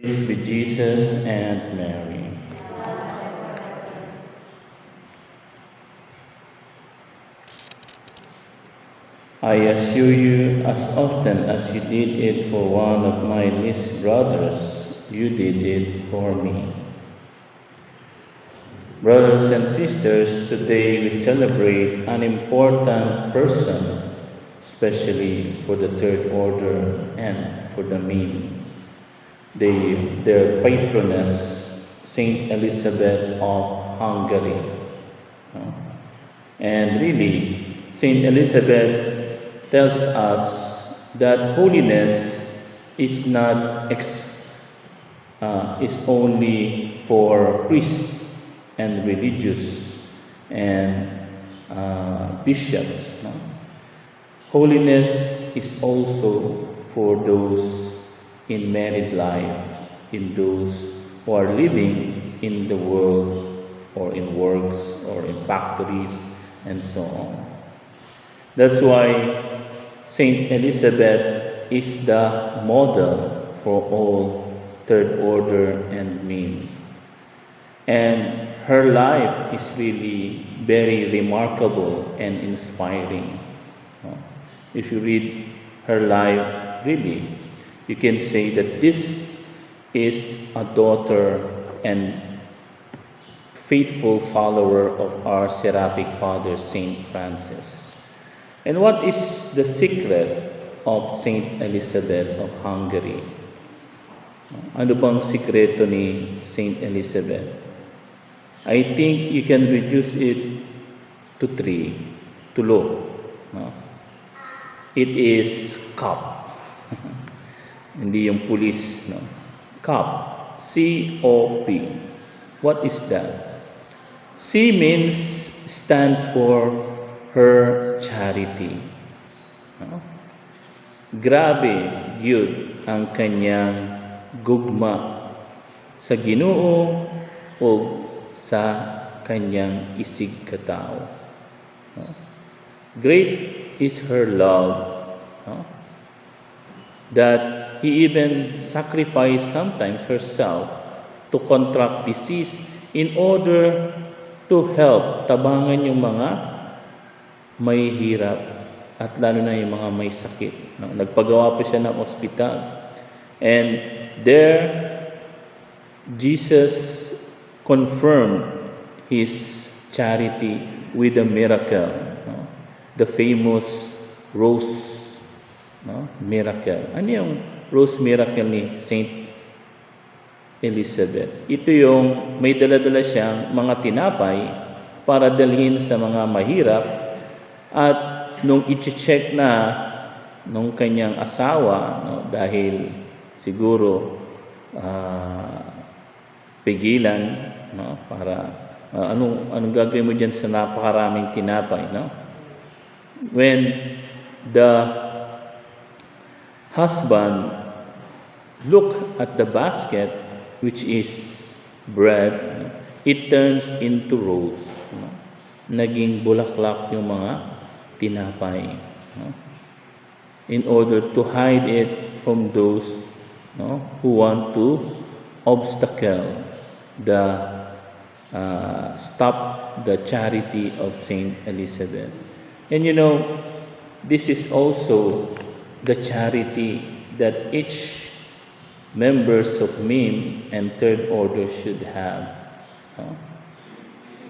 Peace be Jesus and Mary. I assure you, as often as you did it for one of my least brothers, you did it for me. Brothers and sisters, today we celebrate an important person, especially for the Third Order and for the mean. Their patroness, Saint Elizabeth of Hungary. And really, Saint Elizabeth tells us that holiness is not is only for priests and religious and bishops. No? Holiness is also for those in married life, in those who are living in the world or in works or in factories and so on. That's why Saint Elizabeth is the model for all Third Order and mean. And her life is really very remarkable and inspiring. If you read her life, really, you can say that this is a daughter and faithful follower of our Seraphic Father, Saint Francis. And what is the secret of Saint Elizabeth of Hungary? Ano bang sikreto ni Saint Elizabeth? I think you can reduce it to three. Tulo. No? It is COP. Hindi yung police. No? COP. C-O-P. What is that? C stands for her charity. No? Grabe yun ang kanyang gugma sa Ginoo o sa kanyang isig katao. No? Great is her love, no? That he even sacrificed sometimes herself to contract disease in order to help tabangan yung mga may hirap at lalo na yung mga may sakit. No? Nagpagawa pa siya ng ospital. And there, Jesus confirmed his charity with a miracle. No? The famous rose, no? Miracle. Ano yung rose miracle ni Saint Elizabeth? Ito yung may dala-dala siyang mga tinapay para dalhin sa mga mahirap. At nung i-check na nung kanyang asawa, no, dahil siguro pigilan, no, para anong gagawin mo diyan sa napakaraming tinapay, no? When the husband look at the basket, which is bread, it turns into rose, no? Naging bulaklak yung mga tinapay, no? In order to hide it from those, no, who want to obstacle the stop the charity of Saint Elizabeth. And you know, this is also the charity that each members of MEM and Third Order should have. No?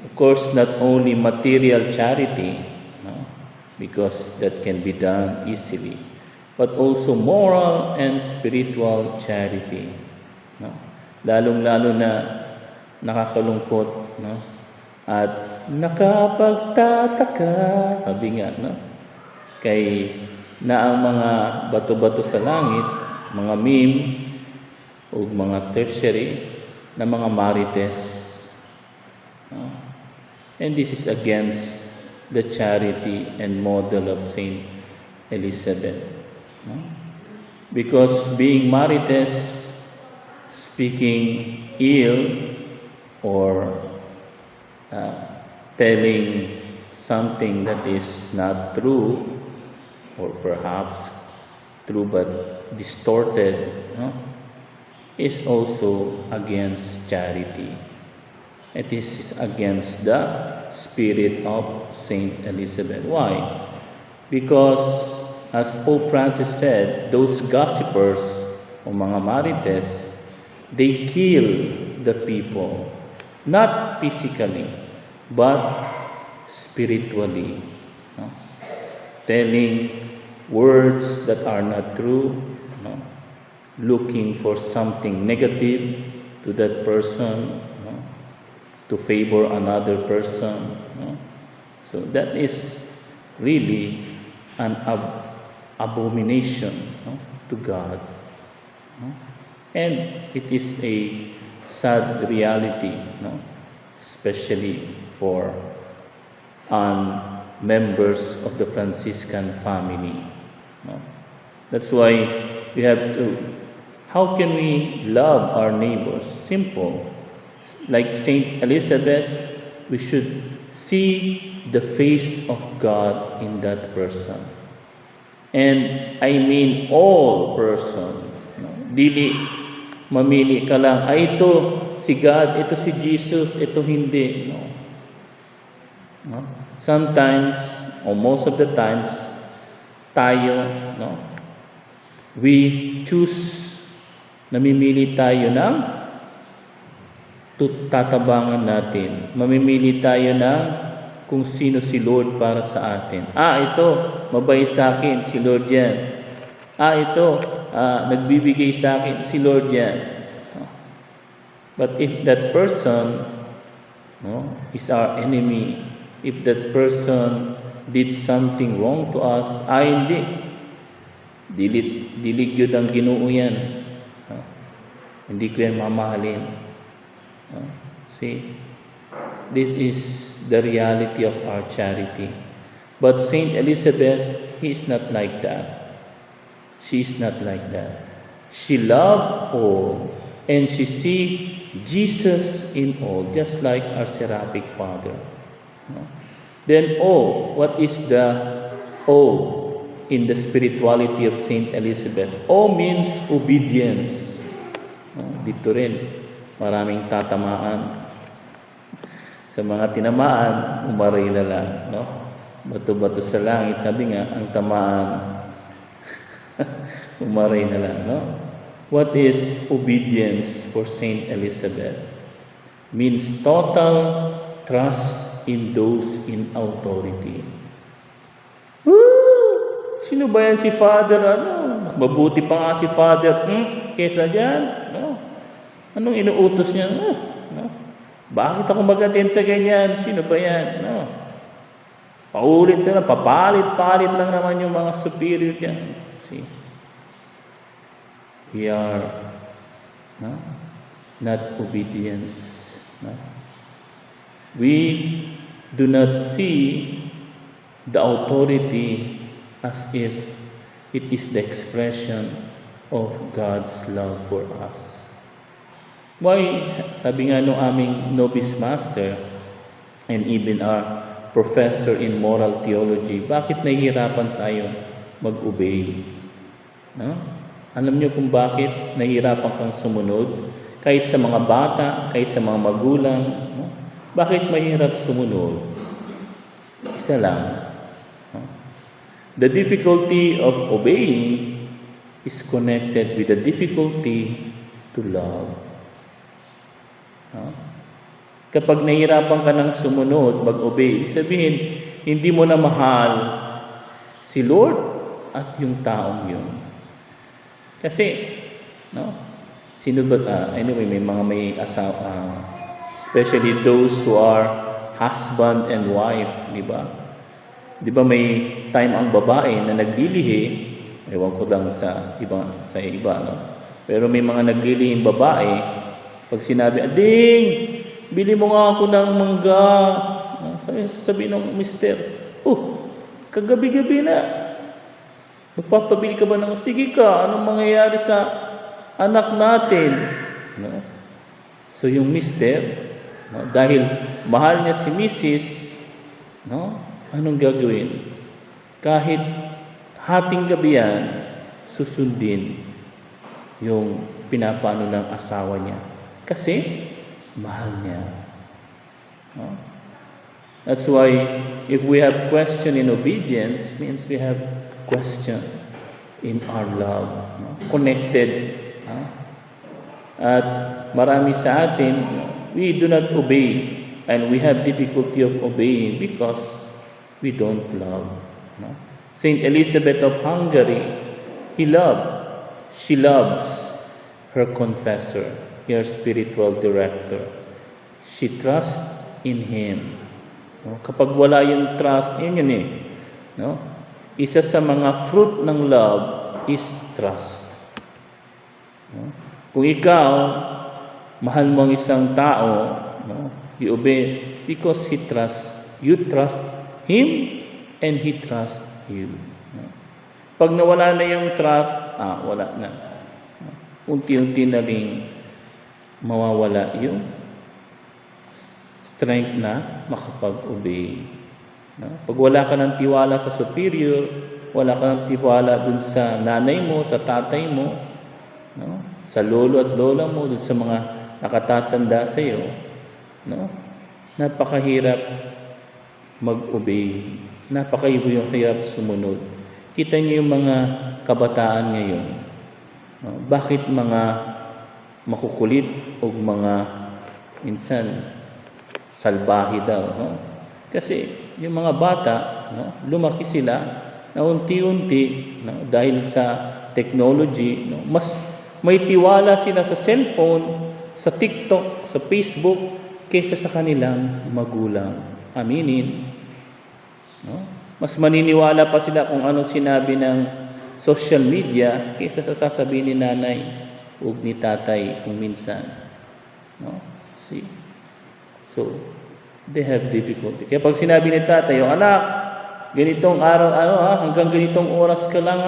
Of course, not only material charity, no, because that can be done easily, but also moral and spiritual charity. No? Lalong-lalo na nakakalungkot, no? At nakapagtataka, sabi nga, no? Kay na ang mga bato-bato sa langit, mga MEM o mga tertiary na mga marites. No? And this is against the charity and model of Saint Elizabeth. No? Because being marites, speaking ill or telling something that is not true, or perhaps true but distorted, no? is also against charity. It is against the spirit of Saint Elizabeth. Why? Because as Pope Francis said, those gossipers o mga marites, they kill the people, not physically, but spiritually. No? Telling words that are not true, no? Looking for something negative to that person, no? To favor another person. No? So that is really an abomination, no? To God. No? And it is a sad reality, no? Especially for members of the Franciscan family. No? That's why we have to, how can we love our neighbors? Simple. Like Saint Elizabeth, we should see the face of God in that person. And I mean all person. No? Dili mamili ka lang, ay ito si God, ito si Jesus, ito hindi. No? No? Sometimes, or most of the times, tayo, no? We choose, namimili tayo ng tatabangan natin. Mamimili tayo ng kung sino si Lord para sa atin. Ito, mabait sa akin, si Lord yan. Ito, nagbibigay sa akin, si Lord yan. But if that person, no, is our enemy, if that person did something wrong to us, hindi. Dilig yun ang Ginoo yan. Hindi ko yan mamahalin. See, this is the reality of our charity. But Saint Elizabeth, he is not like that. She is not like that. She loved all, and she see Jesus in all, just like our Seraphic Father. No? Then what is the O in the spirituality of Saint Elizabeth? O means obedience. No? Dito rin, maraming tatamaan. Sa mga tinamaan, umaray na lang. No? Bato-bato sa langit. Sabi nga, ang tamaan, umaray na lang. No? What is obedience for Saint Elizabeth? Means total trust in those in authority. Sino ba yan si Father? Mas mabuti pa nga si Father kesa dyan. No? Anong inuutos niya? No? Bakit ako mag-attend sa ganyan? Sino ba yan? No? Paulit na lang, papalit-palit lang naman yung mga superior dyan. See? We are not obedience. No? We do not see the authority as if it is the expression of God's love for us. Why, sabi nga nung aming novice master and even our professor in moral theology, bakit nahihirapan tayo mag-obey? No? Alam niyo kung bakit nahihirapan kang sumunod? Kahit sa mga bata, kahit sa mga magulang, no? Bakit mahirap sumunod? Isa lang. No? The difficulty of obeying is connected with the difficulty to love. No? Kapag nahihirapan ka ng sumunod, mag-obey, sabihin, hindi mo na mahal si Lord at yung taong yun. Kasi, no? Sino ba, anyway, may asawa, especially those who are husband and wife, di ba? Di ba may time ang babae na naglilihi, ewan ko lang sa iba, no? Pero may mga naglilihing babae, pag sinabi, Ading, bili mo nga ako ng mangga. Sasabihin ng mister, kagabi-gabi na. Magpapabili ka ba ng, sige ka, anong mangyayari sa anak natin? No? So yung mister, no, dahil mahal niya si Mrs., no, anong gagawin? Kahit hating gabi yan, susundin yung pinapano ng asawa niya. Kasi mahal niya. No? That's why if we have question in obedience, means we have question in our love. No? Connected. No? At marami sa atin, we do not obey and we have difficulty of obeying because we don't love. No? Saint Elizabeth of Hungary, she loves her confessor, her spiritual director. She trusts in him. No? Kapag wala yung trust, yun eh. No? Isa sa mga fruit ng love is trust. No? Kung ikaw, mahal mo ang isang tao, no? You obey because you trust him and he trusts you. No? Pag nawala na yung trust, wala na. No? Unti-unti na rin mawawala yung strength na makapag-obey. No? Pag wala ka ng tiwala sa superior, wala ka ng tiwala dun sa nanay mo, sa tatay mo, no? Sa lolo at lola mo, dun sa mga nakatatanda sa iyo, no? Napakahirap mag-obey. Napakahirap sumunod. Kita niyo yung mga kabataan ngayon. No? Bakit mga makukulit o mga minsan salbahe daw? No? Kasi yung mga bata, no? Lumaki sila na unti-unti, no? Dahil sa technology, no? Mas may tiwala sila sa cellphone, sa TikTok, sa Facebook, kaysa sa kanilang magulang. Aminin. No? Mas maniniwala pa sila kung ano sinabi ng social media kaysa sa sasabihin ni nanay o ni tatay kung minsan. No? See? So, they have difficulty. Kaya pag sinabi ni tatay, anak, ganitong araw, hanggang ganitong oras ka lang,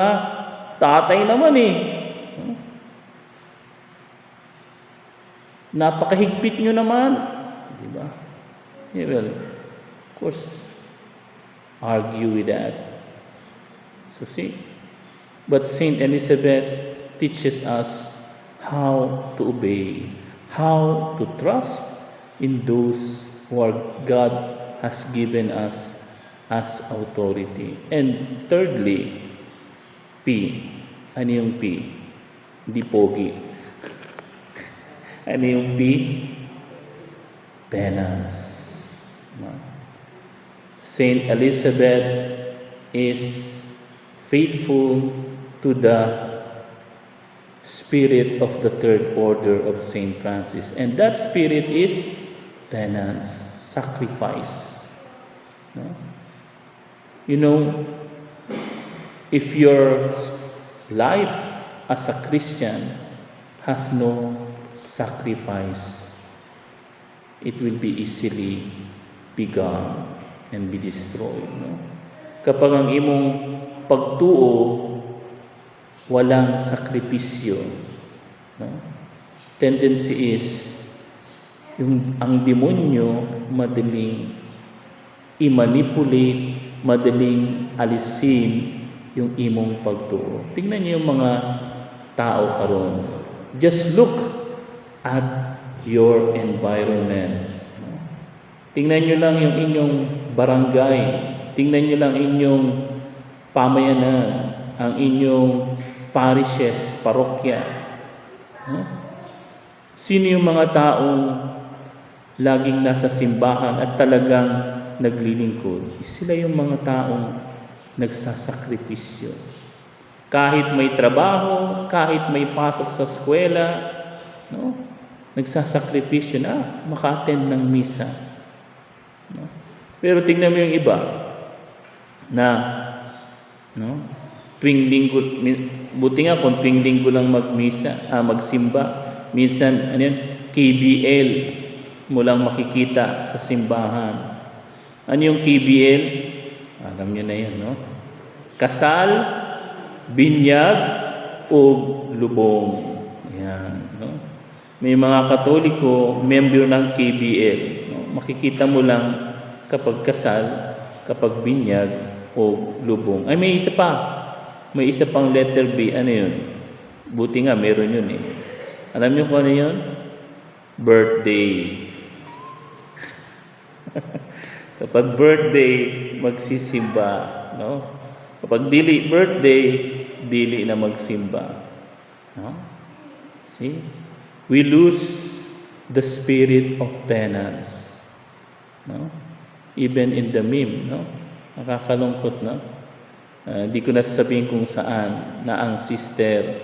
tatay naman eh. No? Napakahigpit nyo naman. Diba? Yeah, well, of course, argue with that. So see, but Saint Elizabeth teaches us how to obey, how to trust in those who God has given us as authority. And thirdly, P. Ano yung P? Hindi pogi. Ano yung P? Penance. Saint Elizabeth is faithful to the spirit of the third order of Saint Francis. And that spirit is penance, sacrifice. No? You know, if your life as a Christian has no sacrifice, it will be easily be gone and be destroyed. No? Kapag ang imong pagtuo walang sakripisyo, no? Tendency is ang demonyo madaling i-manipulate, madaling alisin yung imong pagtuo. Tingnan niyo yung mga tao karon. Just look at your environment. Tingnan nyo lang yung inyong barangay. Tingnan nyo lang inyong pamayanan, ang inyong parishes, parokya. Sino yung mga taong laging nasa simbahan at talagang naglilingkod? Sila yung mga taong nagsasakripisyo. Kahit may trabaho, kahit may pasok sa eskwela, no? Nagsasakripisyo na maka-attend ng misa. No? Pero tingnan mo yung iba na tuwing linggo, buti nga kung tuwing linggo lang magsimba, minsan KBL mo lang makikita sa simbahan. Ano yung KBL? Alam niyo na yan, no? Kasal, binyag, o lubong. Yan, no? May mga Katoliko, membro ng KBL. No? Makikita mo lang kapag kasal, kapag binyag, o lubong. Ay, may isa pang letter B. Ano yun? Buti nga, meron yun eh. Alam niyo kung ano yun? Birthday. Kapag birthday, magsisimba. No? Kapag dili birthday, dili na magsimba. No? See? We lose the spirit of penance. No? Even in the meme, no? Nakakalungkot, no? Di ko na sasabihin kung saan na ang sister,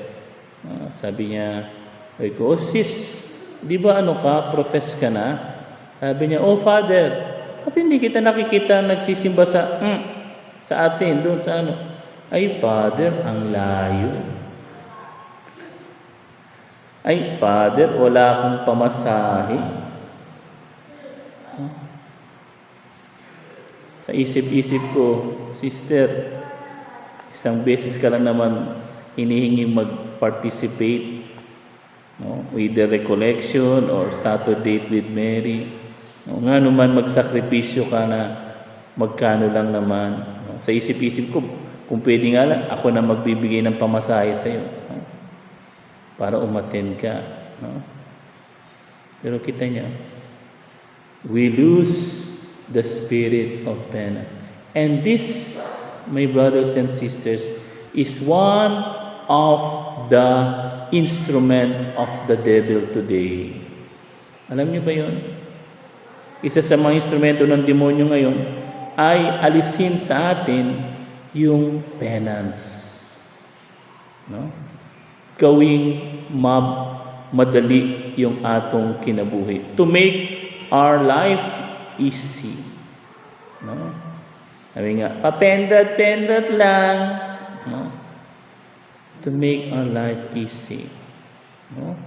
sabi niya, ay ko, oh sis, di ba ano ka, profess ka na? Sabi niya, oh father, at hindi kita nakikita nagsisimba sa atin, doon sa ano. Ay father, ang layo. Ay father, wala akong pamasahe. Sa isip-isip ko, sister, isang beses ka lang naman hinihingi mag-participate, no? Either recollection or Saturday with Mary. No? Nga naman magsakripisyo ka na magkano lang naman. No? Sa isip-isip ko, kung pwede nga lang, ako na magbibigay ng pamasahe sa iyo, no? Para umattend ka. No? Pero kita niya, we lose the spirit of penance. And this, my brothers and sisters, is one of the instrument of the devil today. Alam niyo ba yun? Isa sa mga instrumento ng demonyo ngayon ay alisin sa atin yung penance. No? Gawing madali yung atong kinabuhi. To make our life easy. No? Sabi nga, papendot-pendot lang. No? To make our life easy. No?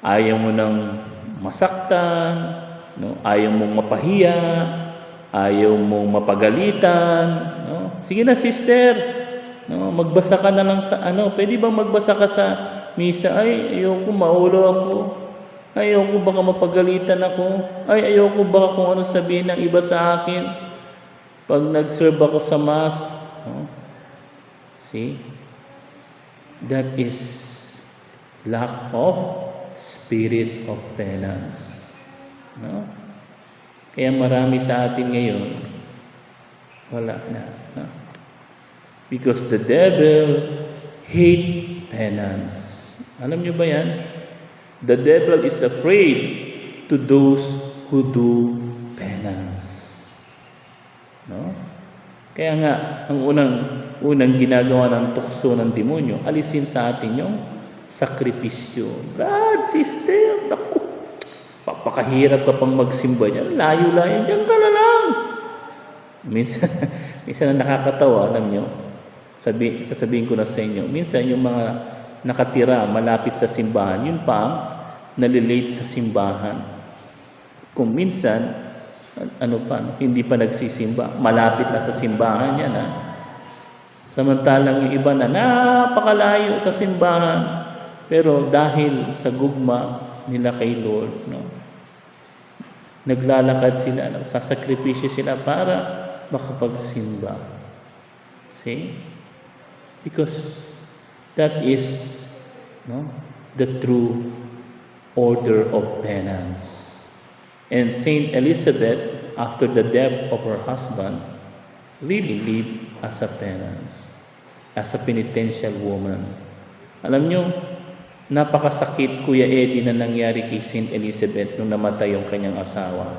Ayaw mo nang masaktan, no? Ayaw mong mapahiya, ayaw mong mapagalitan. No? Sige na sister, no? Magbasa ka na lang sa ano. Pwede bang magbasa ka sa misa? Ay, ayoko, maulo ako. Ayoko baka mapagalitan ako. Ay, ayoko baka kung ano sabihin ng iba sa akin pag nag-serve ako sa mass. No? See? That is lack of spirit of penance. No? Kaya marami sa atin ngayon, wala na. No? Because the devil hate penance. Alam niyo ba yan? The devil is afraid to those who do penance. No? Kaya nga, ang unang ginagawa ng tukso ng demonyo, alisin sa atin yung sakripisyo. Brad, sister, naku, papakahirap ka pang magsimba niyan. Layo-layo, diyan ka na lang. Minsan na nakakatawa, alam nyo, sasabihin ko na sa inyo, minsan yung mga nakatira malapit sa simbahan, yun pa ang nalilate sa simbahan. Kung minsan, hindi pa nagsisimba, malapit na sa simbahan yan. Samantalang yung iba na napakalayo sa simbahan, pero dahil sa gugma nila kay Lord, no, naglalakad sila, nagsasakripisyo sila para makapagsimba. See? Because that is, no, the true order of penance. And Saint Elizabeth, after the death of her husband, really lived as a penance, as a penitential woman. Alam nyo, napakasakit, Kuya Eddie, na nangyari kay Saint Elizabeth nung namatay yung kanyang asawa.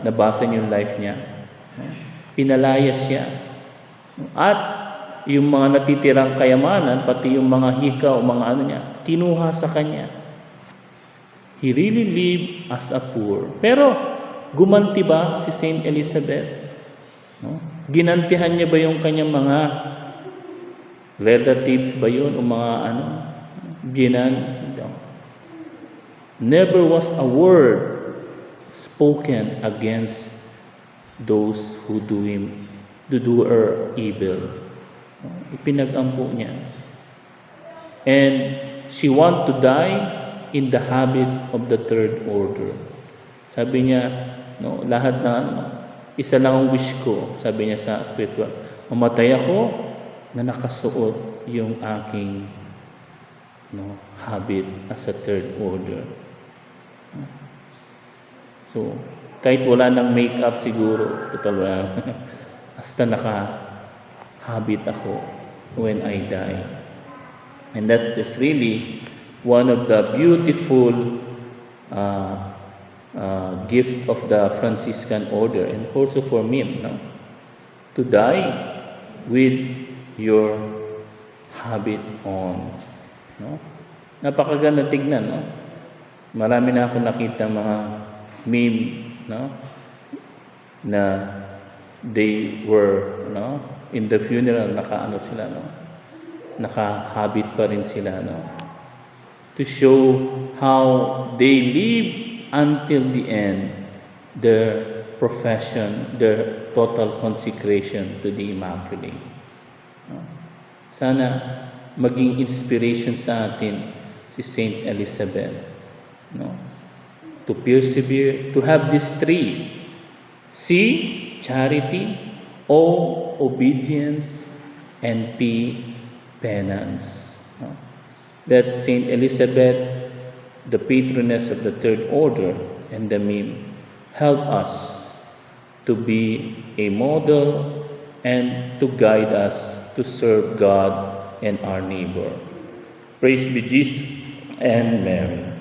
Nabasa niyo yung life niya. Pinalayas siya. At yung mga natitirang kayamanan, pati yung mga hikaw, mga ano niya, kinuha sa kanya. He really lived as a poor. Pero, gumanti ba si Saint Elizabeth? No? Ginantihan niya ba yung kanyang mga relatives ba yun? O mga ano? Never was a word spoken against those who do her evil. Ipinag-ampo niya. And she want to die in the habit of the third order. Sabi niya, no, lahat na isa lang ang wish ko, sabi niya sa spiritual, mamatay ako na nakasuot yung aking habit as a third order. So, kahit wala ng makeup siguro, total lang, hasta naka-habit ako when I die. And that's really one of the beautiful gift of the Franciscan order, and also for me, to die with your habit on. Napakaganda tignan, Marami na ako nakita mga meme, na they were, in the funeral, naka-habit pa rin sila, to show how they live until the end, their profession, their total consecration to the Immaculate. Sana maging inspiration sa atin si Saint Elizabeth, to persevere, to have these three: C, charity; O, obedience; and P, penance. That Saint Elizabeth, the patroness of the third order and the meme, help us to be a model and to guide us to serve God and our neighbor. Praise be Jesus and Mary.